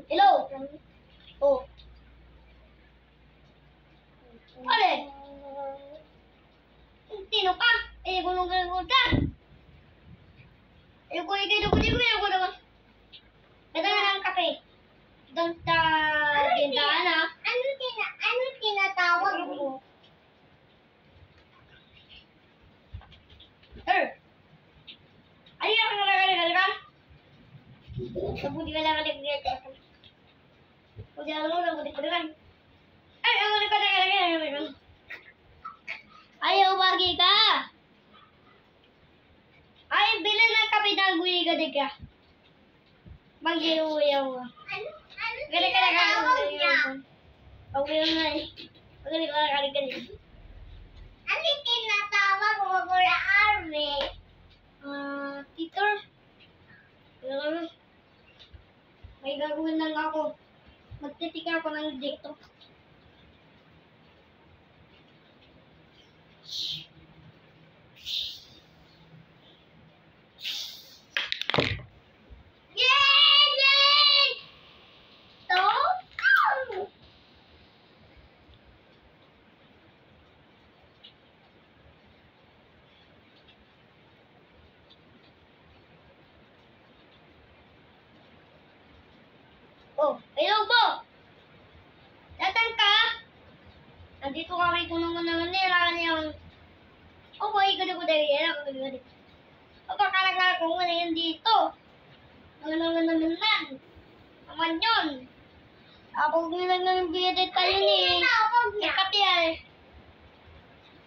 Hello? Oh. Ano? Sino ka? Eh, gulong-gulong ka. Eh, gulong-gulong. Ito na lang kape. Doon sa tindahan, ha? Ano tinatawag mo? Ay, ako nalagaligal. Sabuti ka lang nalagaligal. Kung di alam mo, sabuti ko lang. Ay, ako nalagaligal. Ayaw, bagi ka. Ay, bilan ng kape na guligadig ka. Mag-iuyaw ka. Gani ka na okay na eh. Gani ka na. Ano tinatawag mo ko na arme? Teacher. May gagawin lang ako. Magtitika ako ng dito. Oh, hello po! Datang ka? Nandito kami kung naman nila niyang... Oh, boy, gano'n ko dahil yan. Ako gano'n. O, pakalagala ko nga yan dito. Naman. Naman yun. Ako gano'n biyadit tayo ni... Kape ay.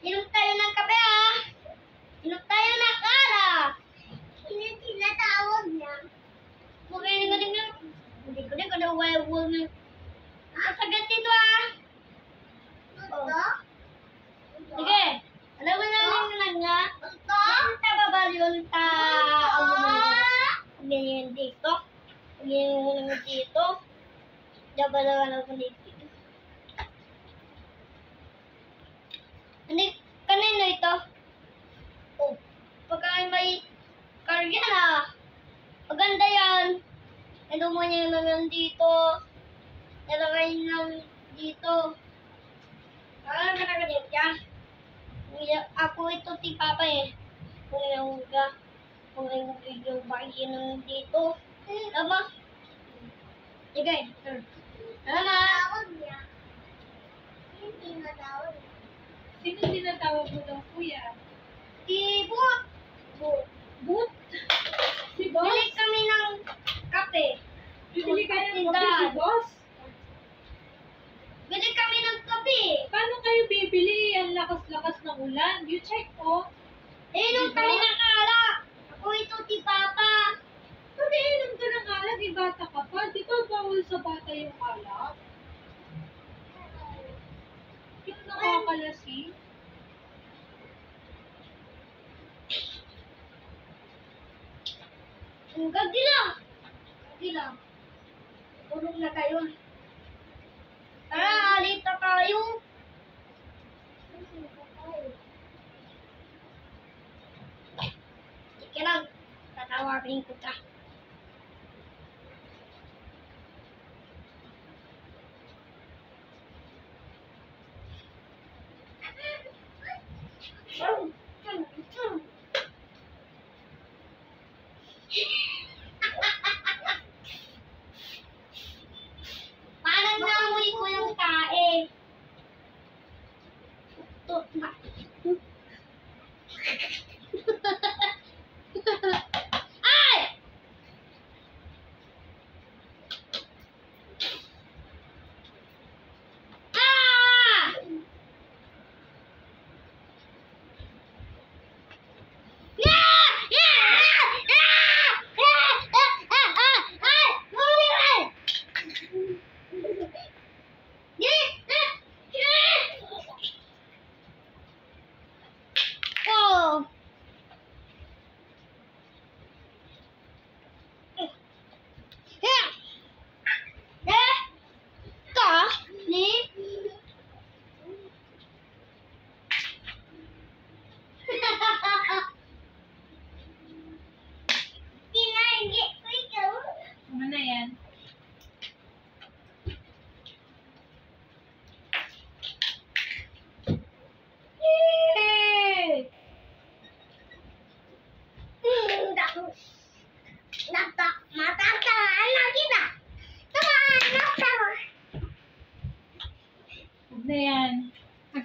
Inom tayo ng kape ah. Inom tayo ng kara. Sino tinatawag niya? Okay, gano'n. Hindi ko na kaya huwag na. Sagat dito ah. Oh. Sige. Alam mo na lang nga. Yung tababal yun ta. Ganyan dito. Ganyan dito. Dabalawan ako dito. Kanino ito? Oh. Pagka may karya na. Maganda yan. Ano mo niya naman dito? Nalagay lang dito. Parang nakagalit ka. Ako ito si Papa eh. Kung nahuga. Kung nahuga yung bahay naman dito. Tama? Sige. Tama. Sino tinatawag mo daw, kuya? Si Boot. Boot? Si Boss? Bili kami ng kape. Bibili ka ng kape si Boss? Bili kami ng kape. Paano kayo bibili? Ang lakas-lakas ng ulan. You check po. Inom kami ng alak. Ako ito si Papa. Inom ka ng alak, di bata ka pa. Di ba bawal sa bata yung alak? Yung nakakalasing. Gagi lang. Tulog na kayo. Tara, alita tayo. Sige lang. Tatawagin ko ka. Parang naamoy ko yung tae. Ay!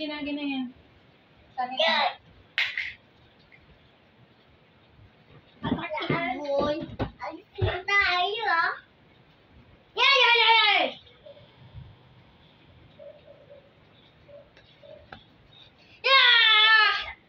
Akin na yan. Sa akin. Yan! Boy. Alis na tayo, ah. Yan! Yeah!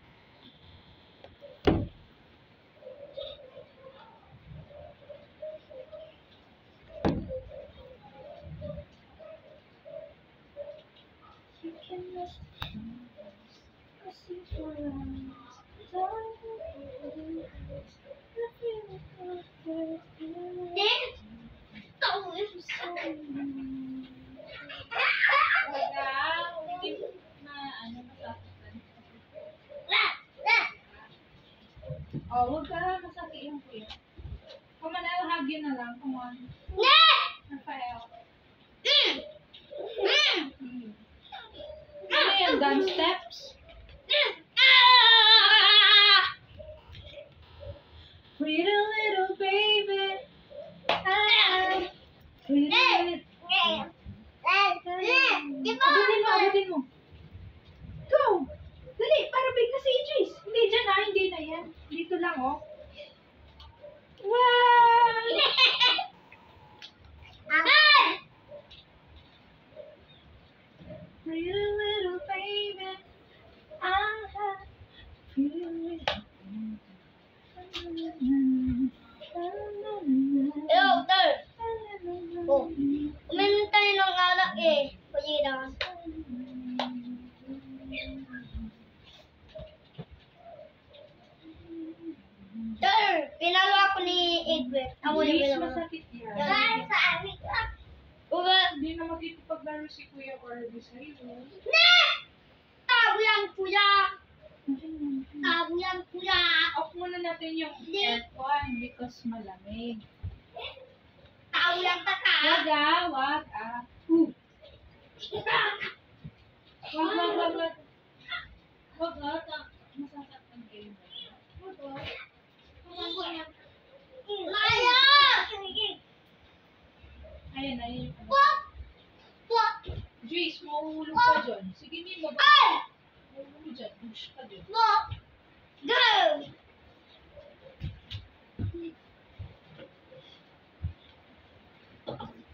Then, tahu itu Wala. Hindi na ano masaktan. Oh, huwag ka masakit yung kuya. Come on, I'll hug you na lang. Come on. Rafael. Ano yan? Dance steps? Pretty little baby. Pretty little... Abutin mo. Go! Dali, para big na si Idris. Hindi dyan ha, hindi na yan. Dito lang oh. Wow! Pretty little baby. Pretty little... Uminom tayo ng alak eh. Pwede na. Sir, pinalo ako ni Edward. Ako na Please, pinalo. masakit yan. Sa amin ka. Uga. Hindi na magkikipaglaro si Kuya Orly sa'yo. Tago yan, kuya. Tago yan, kuya. Off muna natin yung aircon because malamig. Tago yan, tata. Wag ah, wag ah. Wag. Wag ah, masasaktan kayo. Wag ah. Maya! Ayan. Wak! Jace, mahuhulog ka dyan. Sige, may baba. Ay! Mahuhulog dyan. Push ka dyan. Wak! Go!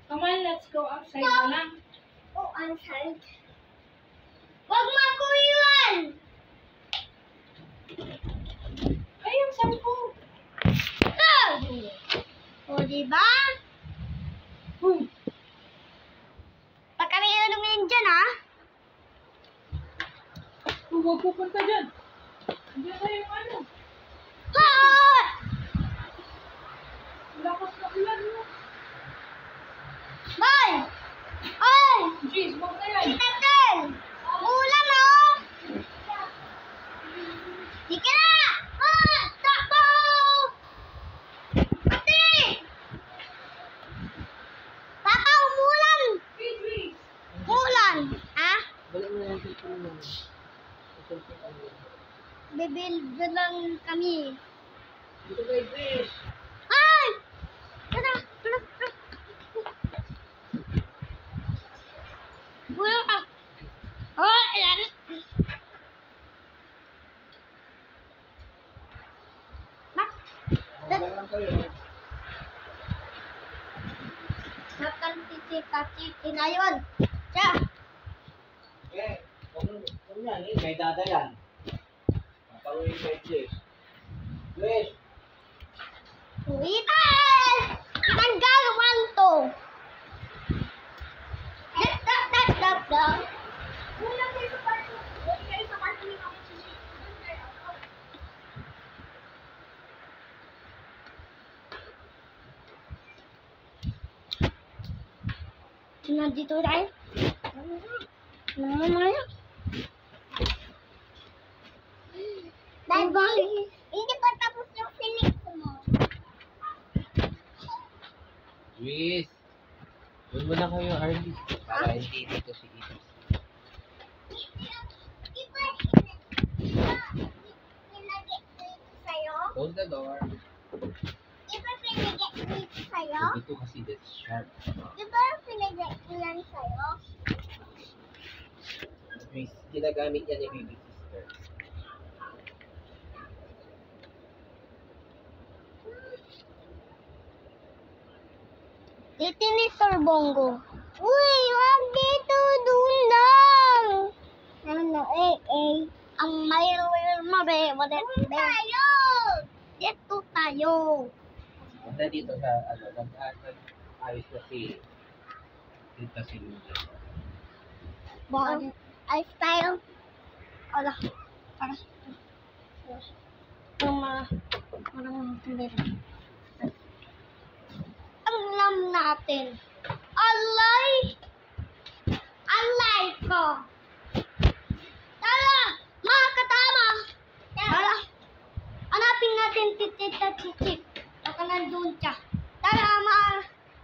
Come on, let's go outside na lang. Oh, I'm tired. Wag makuiwan! Ay, yung cellphone. O, diba? Pag kami inumin dyan, ha? Huwag pupunta dyan. Diyan na yung ano. Ha! Lakas na ulan mo. Boy! Oy! Jace, huwag na yan. Titatel! Ulan, oh! Sige na! Ah! Takbo! Ate! Papa, umulan! Hey, Jace. Umulan! Ha? Balik mo na yung cellphone mo. Cellphone ka mo. Bibildo lang kami. Dito kay Chris. Ay! Tara! Bulo ka! Oh, ayan! Mak! Wala lang kayo. Makan titi na yun! Siya! Eh, kung yan, may dada yan. Papawin kay Chris. Chris! Witan! Ikan galawan to! Dap! Ulang kayo sa parto. Ulang kayo sa parto ni Mama Chichi. Nandito tayo. Naman tayo. Daddy, hindi pa tapos yung sinik mo. Chris! Doon mo na kayo, Harley. Para hindi dito si Idris. Close the door. Di ba pinag-get dito sa'yo? Dito kasi that's sharp. Di ba pinag-get yan sa'yo? Swiss. Ginagamit yan ni baby sister. Detinator Bongo. Uy, wag dito, doon lang. Ano, ang mabe, tayo. Dito tayo. Punta dito sa, nag-ayos na si Tita Silvia. Bakit? Ay, tayo. Ala, para. Ang lam natin. Alay! Alay ko! Tara! Mga katama! Tara! Hanapin natin si Tita Chichi. Baka nandun siya. Tara,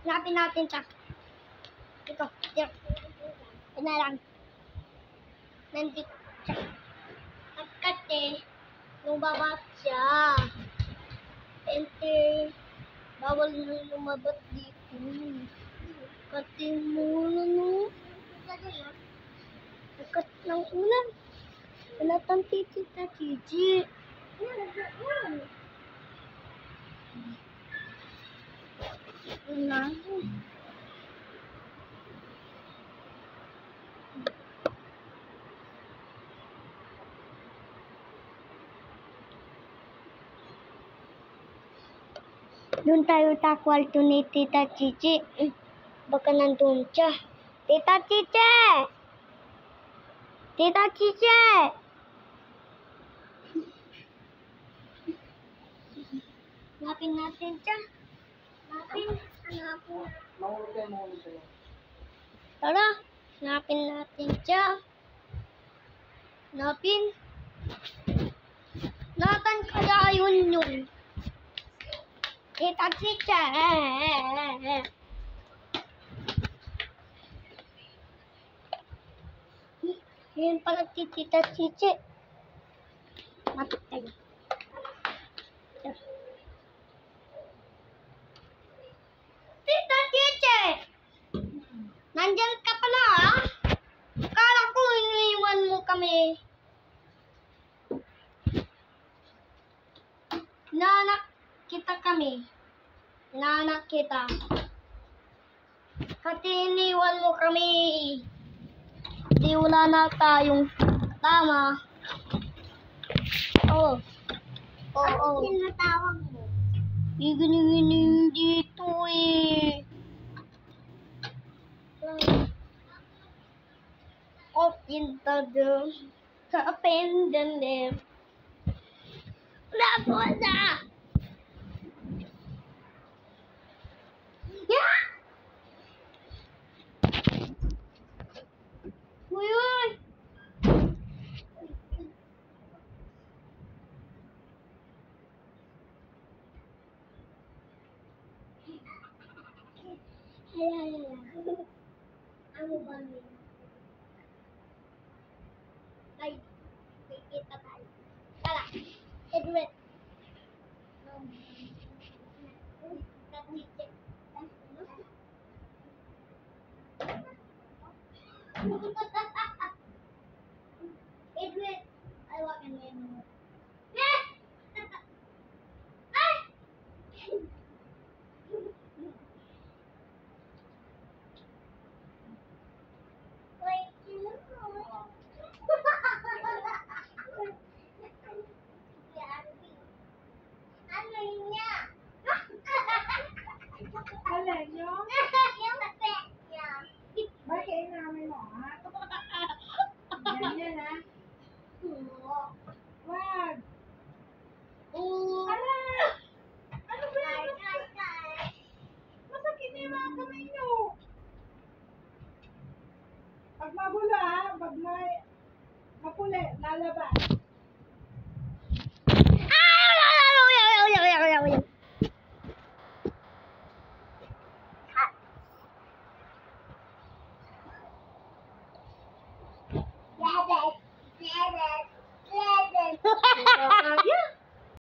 hanapin natin siya. Ito, here. Ito na lang. Nandito siya. Kasi, lumabas siya. Enter. Bawal na lumabas dito. Kasi muna, no? Agkat ng ulan. Wala tang Tita Chichi. Wala. Doon tayo sa kwarto ni Tita Chichi. Baka nandun siya. Tita Chichi! Tita Chichi! Hanapin natin siya. Hanapin. Tara, hanapin natin siya. Hanapin. Nasaan kaya yun? Tita Chichi! Yan pala si Tita Chichi. Matik tayo. Tita Chichi! Nandyan ka pala, ha? Kala ko iniwan mo kami. Nanak kita kami. Nanak kita. Kasi iniwan mo kami. Di wala na tayong tama. Oo. Oo. Tinatawag mo? Gini dito eh. Open the door. Open the door. Bravo na! Yeah! Uy, uy! Ano ba yun? Ay, kikita tayo. Tara, Edwin. Edwin, ay wag ka niya mo. Alin yun? Bakit inamin mo, ha? Ganyan, ha? Wag! Ala! Ano ba yan? Masakit na yung mga kamay nyo. Pag magulo, ha? Pag mapuli, lalabas.